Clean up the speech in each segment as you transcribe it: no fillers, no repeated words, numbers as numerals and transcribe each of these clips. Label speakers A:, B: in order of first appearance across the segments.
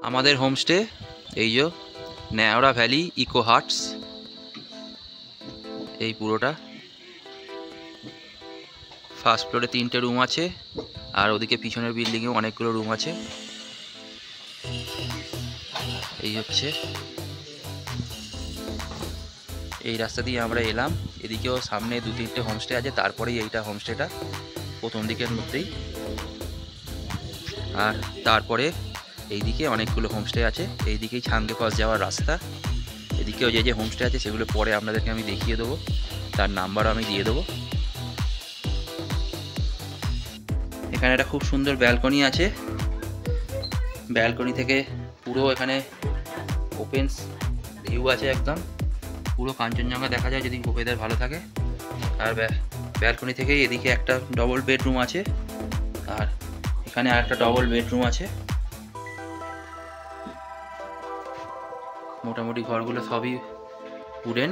A: আমাদের হোমস্টে এই যে নেওড়া ভ্যালি ইকো হাটস, এই পুরোটা ফার্স্ট ফ্লোরে 3টে রুম আছে, আর ওদিকে পিছনের বিল্ডিংয়েও অনেকগুলো রুম আছে। এই হচ্ছে এই রাস্তা দিয়ে আমরা এলাম। এদিকেও সামনে 2-3টে হোমস্টে আছে, তারপরেই এইটা হোমস্টেটা প্রথম দিকের মধ্যেই। আর তারপরে এইদিকে অনেকগুলো হোমস্টে আছে, এইদিকেই ছাঙ্গে পাস যাওয়ার রাস্তা। এদিকেও যে যে হোমস্টে আছে সেগুলো পরে আপনাদেরকে আমি দেখিয়ে দেবো, তার নাম্বারও আমি দিয়ে দেবো। এখানে একটা খুব সুন্দর ব্যালকনি আছে, ব্যালকনি থেকে পুরো এখানে ওপেন ভিউ আছে, একদম পুরো কাঞ্চনজঙ্ঘা দেখা যায় যদি ওয়েদার ভালো থাকে। আর ব্যালকনি থেকে এদিকে একটা ডবল বেডরুম আছে, আর এখানে আরেকটা ডবল বেডরুম আছে। মোটামুটি ঘরগুলো সবই উডেন।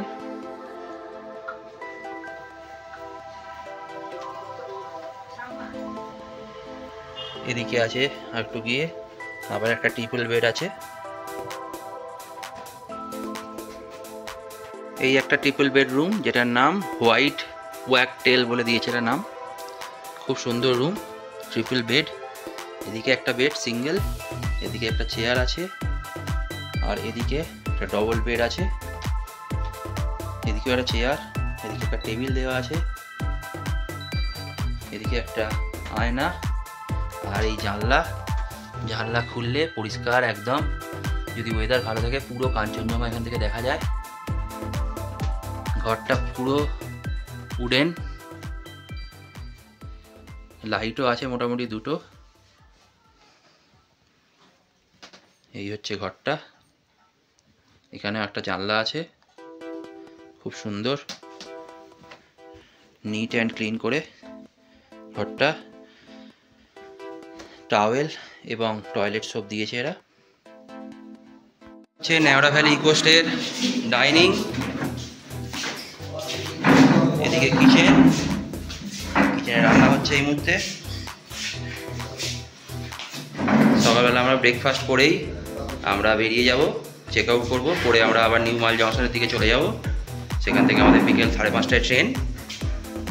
A: এদিকে আছে আর একটু গিয়ে আবার একটা ট্রিপল বেড আছে। এই একটা ট্রিপল বেডরুম, যেটার নাম হোয়াইট ওয়াক টেল বলে দিয়েছে এটার নাম। খুব সুন্দর রুম, ট্রিপল বেড। এদিকে একটা বেড সিঙ্গেল, এদিকে একটা চেয়ার আছে, আর এদিকে একটা ডবল বেড আছে। এদিকে একটা চেয়ার, এদিকে একটা টেবিল দেওয়া আছে, এদিকে একটা আয়না, আর এই জানলা খুললে পরিষ্কার একদম, যদি ওয়েদার ভালো থাকে পুরো কাঞ্চনজঙ্ঘা এখান থেকে দেখা যায়। ঘরটা পুরো উডেন, লাইটও আছে মোটামুটি 2টো। এই হচ্ছে ঘরটা, এখানে একটা জানলা আছে, খুব সুন্দর নিট অ্যান্ড ক্লিন করে ঘরটা। টাওয়েল এবং টয়লেট সব দিয়েছে এরা। হচ্ছে নেওড়া ভ্যালি ইকোস্টের ডাইনিং, এদিকে কিচেনে রান্না হচ্ছে এই মুহূর্তে। সকালবেলা আমরা ব্রেকফাস্ট করেই আমরা বেরিয়ে যাব, চেক আউট করবো, করে আমরা আবার নিউ মাল জংশনের দিকে চলে যাব। সেখান থেকে আমাদের বিকেল 5:30টায় ট্রেন।